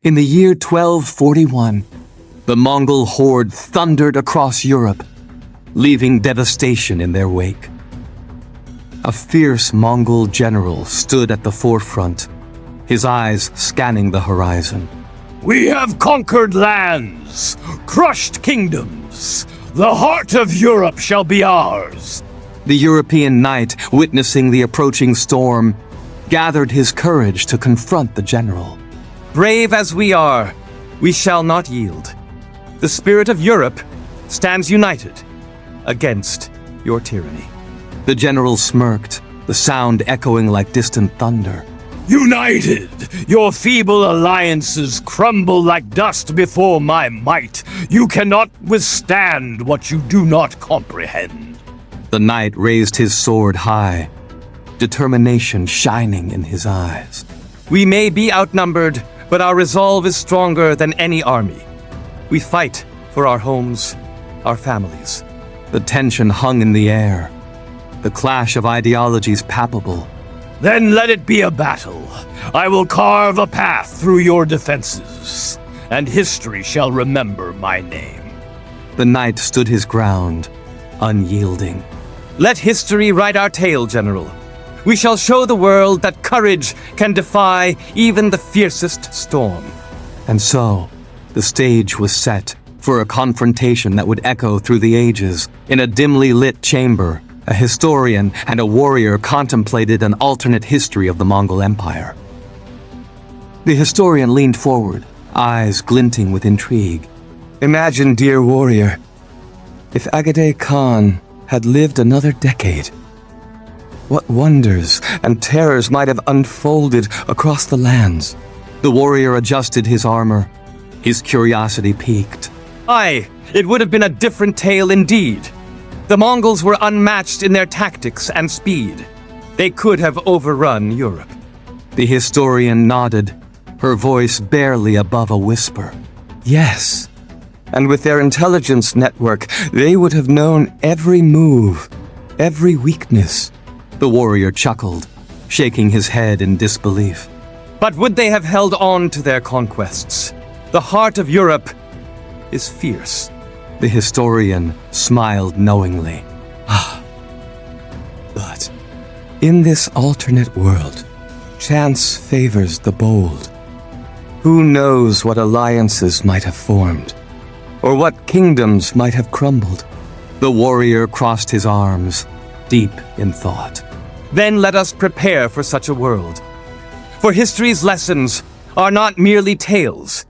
In the year 1241, the Mongol horde thundered across Europe, leaving devastation in their wake. A fierce Mongol general stood at the forefront, his eyes scanning the horizon. We have conquered lands, crushed kingdoms. The heart of Europe shall be ours. The European knight, witnessing the approaching storm, gathered his courage to confront the general. Brave as we are, we shall not yield. The spirit of Europe stands united against your tyranny. The general smirked, the sound echoing like distant thunder. United, your feeble alliances crumble like dust before my might. You cannot withstand what you do not comprehend. The knight raised his sword high, determination shining in his eyes. We may be outnumbered, but our resolve is stronger than any army. We fight for our homes, our families. The tension hung in the air, the clash of ideologies palpable. Then let it be a battle. I will carve a path through your defenses, and history shall remember my name. The knight stood his ground, unyielding. Let history write our tale, General. We shall show the world that courage can defy even the fiercest storm. And so, the stage was set for a confrontation that would echo through the ages. In a dimly lit chamber, a historian and a warrior contemplated an alternate history of the Mongol Empire. The historian leaned forward, eyes glinting with intrigue. Imagine, dear warrior, if Agade Khan had lived another decade. What wonders and terrors might have unfolded across the lands. The warrior adjusted his armor. His curiosity piqued. Aye, it would have been a different tale indeed. The Mongols were unmatched in their tactics and speed. They could have overrun Europe. The historian nodded, her voice barely above a whisper. Yes, and with their intelligence network, they would have known every move, every weakness. The warrior chuckled, shaking his head in disbelief. But would they have held on to their conquests? The heart of Europe is fierce. The historian smiled knowingly. But in this alternate world, chance favors the bold. Who knows what alliances might have formed, or what kingdoms might have crumbled? The warrior crossed his arms, deep in thought. Then let us prepare for such a world. For history's lessons are not merely tales.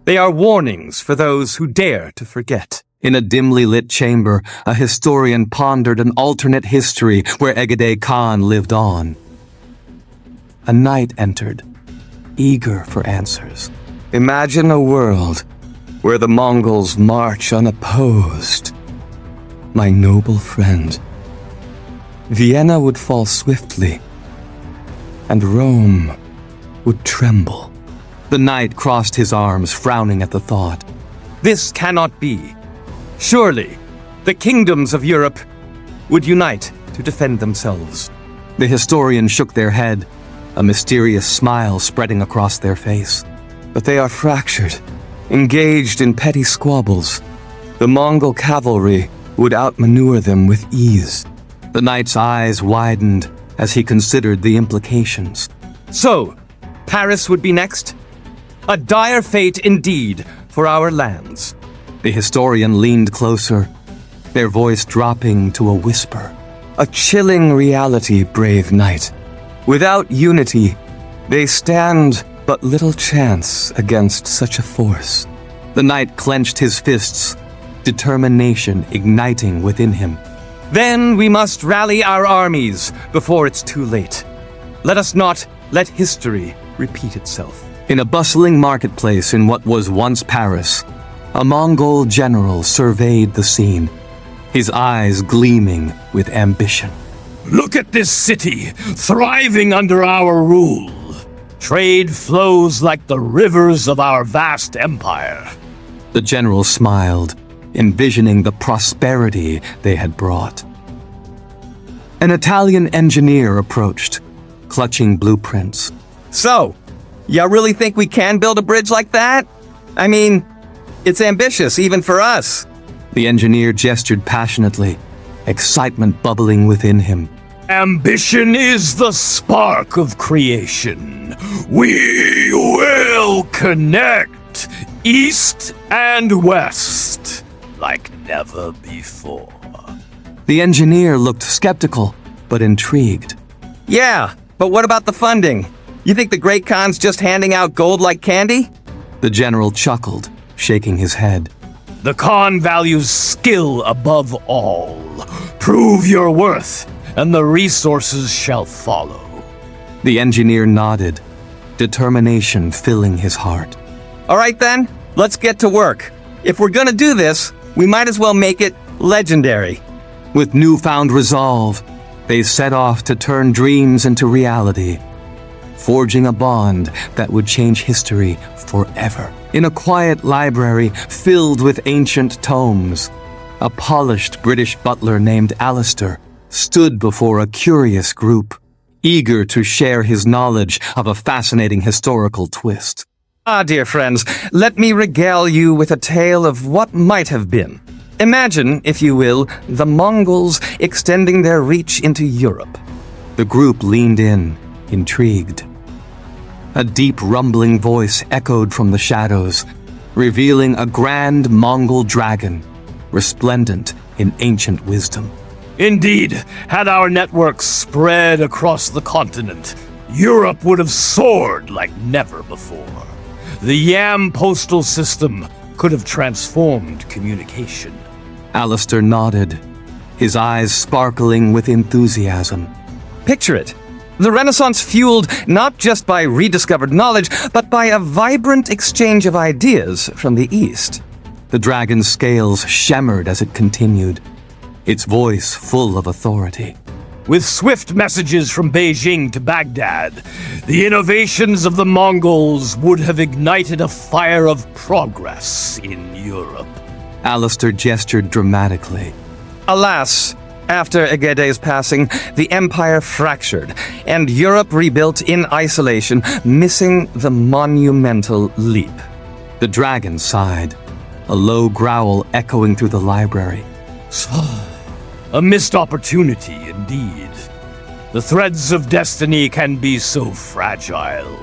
They are warnings for those who dare to forget. In a dimly lit chamber, a historian pondered an alternate history where Egede Khan lived on. A knight entered, eager for answers. Imagine a world where the Mongols march unopposed. My noble friend, Vienna would fall swiftly, and Rome would tremble. The knight crossed his arms, frowning at the thought. This cannot be. Surely, the kingdoms of Europe would unite to defend themselves. The historians shook their head, a mysterious smile spreading across their face. But they are fractured, engaged in petty squabbles. The Mongol cavalry would outmaneuver them with ease. The knight's eyes widened as he considered the implications. So, Paris would be next? A dire fate indeed for our lands. The historian leaned closer, their voice dropping to a whisper. A chilling reality, brave knight. Without unity, they stand but little chance against such a force. The knight clenched his fists, determination igniting within him. Then we must rally our armies before it's too late. Let us not let history repeat itself. In a bustling marketplace in what was once Paris, a Mongol general surveyed the scene, his eyes gleaming with ambition. Look at this city, thriving under our rule. Trade flows like the rivers of our vast empire. The general smiled, envisioning the prosperity they had brought. An Italian engineer approached, clutching blueprints. So, You really think we can build a bridge like that? I mean, it's ambitious even for us. The engineer gestured passionately, excitement bubbling within him. Ambition is the spark of creation. We will connect east and west like never before. The engineer looked skeptical, but intrigued. Yeah, but what about the funding? You think the Great Khan's just handing out gold like candy? The general chuckled, shaking his head. The Khan values skill above all. Prove your worth, and the resources shall follow. The engineer nodded, determination filling his heart. All right then, let's get to work. If we're gonna do this, we might as well make it legendary. With newfound resolve, they set off to turn dreams into reality, forging a bond that would change history forever. In a quiet library filled with ancient tomes, a polished British butler named Alistair stood before a curious group, eager to share his knowledge of a fascinating historical twist. Ah, dear friends, let me regale you with a tale of what might have been. Imagine, if you will, the Mongols extending their reach into Europe. The group leaned in, intrigued. A deep rumbling voice echoed from the shadows, revealing a grand Mongol dragon, resplendent in ancient wisdom. Indeed, had our network spread across the continent, Europe would have soared like never before. The Yam postal system could have transformed communication. Alistair nodded, his eyes sparkling with enthusiasm. Picture it. The Renaissance fueled not just by rediscovered knowledge, but by a vibrant exchange of ideas from the East. The dragon's scales shimmered as it continued, its voice full of authority. With swift messages from Beijing to Baghdad, the innovations of the Mongols would have ignited a fire of progress in Europe. Alistair gestured dramatically. Alas, after Egede's passing, the empire fractured, and Europe rebuilt in isolation, missing the monumental leap. The dragon sighed, a low growl echoing through the library. A missed opportunity, indeed. The threads of destiny can be so fragile.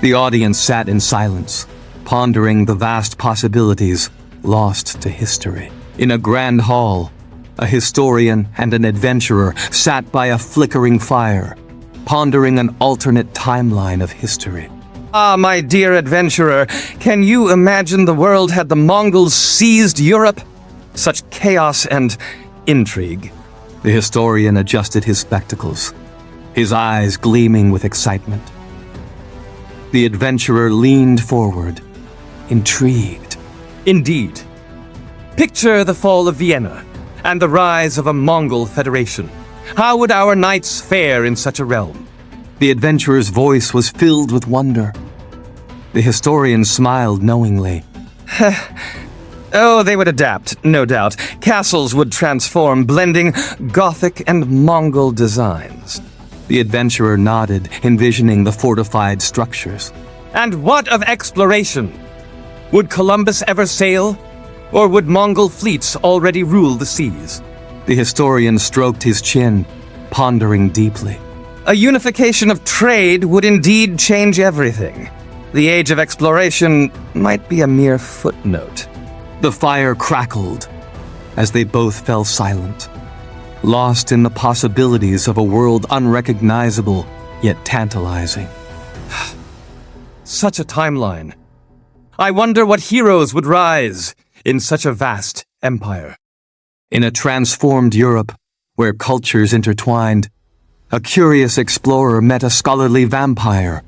The audience sat in silence, pondering the vast possibilities lost to history. In a grand hall, a historian and an adventurer sat by a flickering fire, pondering an alternate timeline of history. Ah, my dear adventurer, can you imagine the world had the Mongols seized Europe? Such chaos and intrigue. The historian adjusted his spectacles, his eyes gleaming with excitement. The adventurer leaned forward, intrigued. Indeed. Picture the fall of Vienna and the rise of a Mongol federation. How would our knights fare in such a realm? The adventurer's voice was filled with wonder. The historian smiled knowingly. Oh, they would adapt, no doubt. Castles would transform, blending Gothic and Mongol designs. The adventurer nodded, envisioning the fortified structures. And what of exploration? Would Columbus ever sail? Or would Mongol fleets already rule the seas? The historian stroked his chin, pondering deeply. A unification of trade would indeed change everything. The age of exploration might be a mere footnote. The fire crackled as they both fell silent, lost in the possibilities of a world unrecognizable yet tantalizing. Such a timeline. I wonder what heroes would rise in such a vast empire. In a transformed Europe, where cultures intertwined, a curious explorer met a scholarly vampire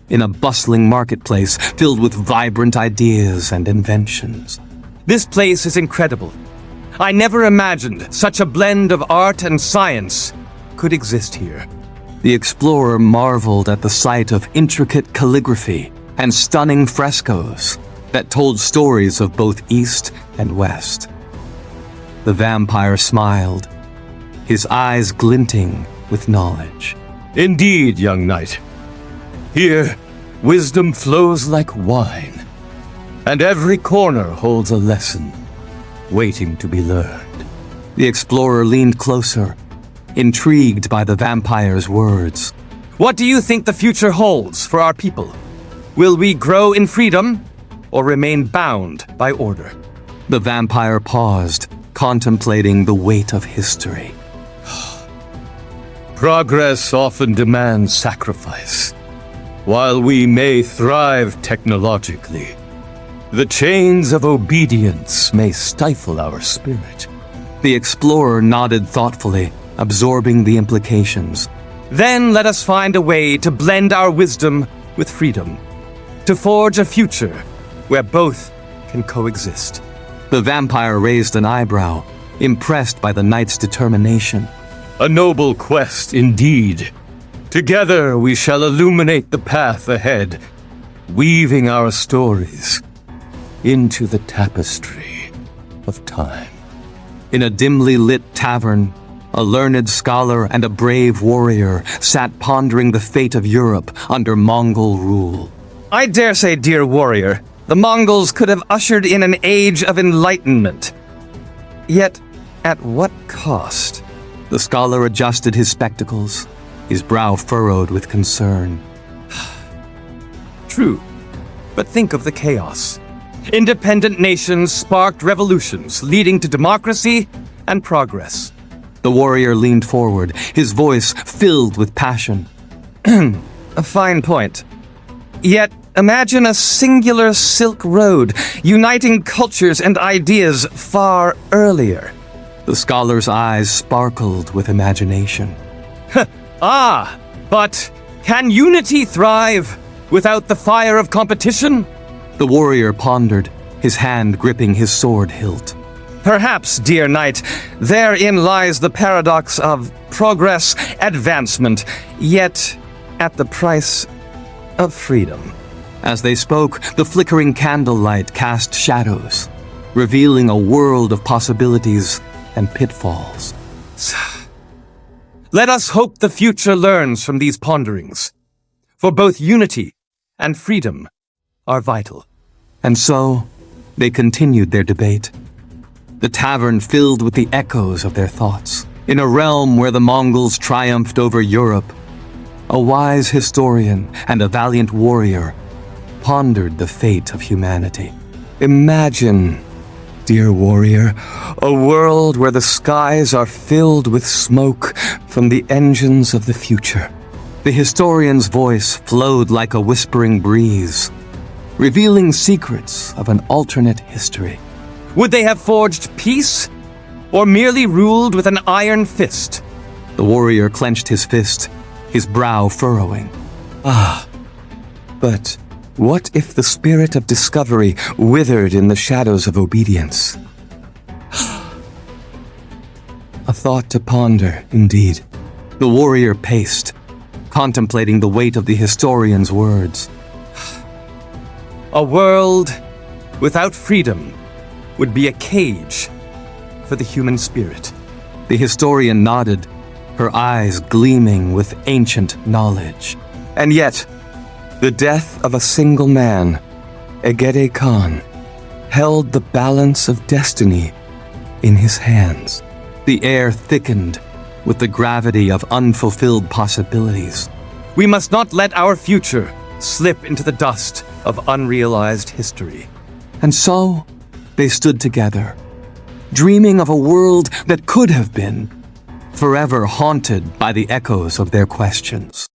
in a bustling marketplace filled with vibrant ideas and inventions. This place is incredible. I never imagined such a blend of art and science could exist here. The explorer marveled at the sight of intricate calligraphy and stunning frescoes that told stories of both East and West. The vampire smiled, his eyes glinting with knowledge. Indeed, young knight. Here, wisdom flows like wine, and every corner holds a lesson waiting to be learned. The explorer leaned closer, intrigued by the vampire's words. What do you think the future holds for our people? Will we grow in freedom or remain bound by order? The vampire paused, contemplating the weight of history. Progress often demands sacrifice. While we may thrive technologically, the chains of obedience may stifle our spirit. The explorer nodded thoughtfully, absorbing the implications. Then let us find a way to blend our wisdom with freedom, to forge a future where both can coexist. The vampire raised an eyebrow, impressed by the knight's determination. A noble quest indeed. Together we shall illuminate the path ahead, weaving our stories into the tapestry of time. In a dimly lit tavern, a learned scholar and a brave warrior sat pondering the fate of Europe under Mongol rule. I dare say, dear warrior, the Mongols could have ushered in an age of enlightenment. Yet, at what cost? The scholar adjusted his spectacles, his brow furrowed with concern. True, but think of the chaos. Independent nations sparked revolutions, leading to democracy and progress. The warrior leaned forward, his voice filled with passion. A fine point. Yet, imagine a singular Silk Road, uniting cultures and ideas far earlier. The scholar's eyes sparkled with imagination. But can unity thrive without the fire of competition? The warrior pondered, his hand gripping his sword hilt. Perhaps, dear knight, therein lies the paradox of progress, advancement, yet at the price of freedom. As they spoke, the flickering candlelight cast shadows, revealing a world of possibilities and pitfalls. Let us hope the future learns from these ponderings, for both unity and freedom are vital. And so, they continued their debate. The tavern filled with the echoes of their thoughts. In a realm where the Mongols triumphed over Europe, a wise historian and a valiant warrior pondered the fate of humanity. Imagine, dear warrior, a world where the skies are filled with smoke from the engines of the future. The historian's voice flowed like a whispering breeze, revealing secrets of an alternate history. Would they have forged peace, or merely ruled with an iron fist? The warrior clenched his fist, his brow furrowing. But what if the spirit of discovery withered in the shadows of obedience? A thought to ponder, indeed. The warrior paced, contemplating the weight of the historian's words. A world without freedom would be a cage for the human spirit. The historian nodded, her eyes gleaming with ancient knowledge. And yet, the death of a single man, Egede Khan, held the balance of destiny in his hands. The air thickened with the gravity of unfulfilled possibilities. We must not let our future slip into the dust of unrealized history. And so, they stood together, dreaming of a world that could have been, forever haunted by the echoes of their questions.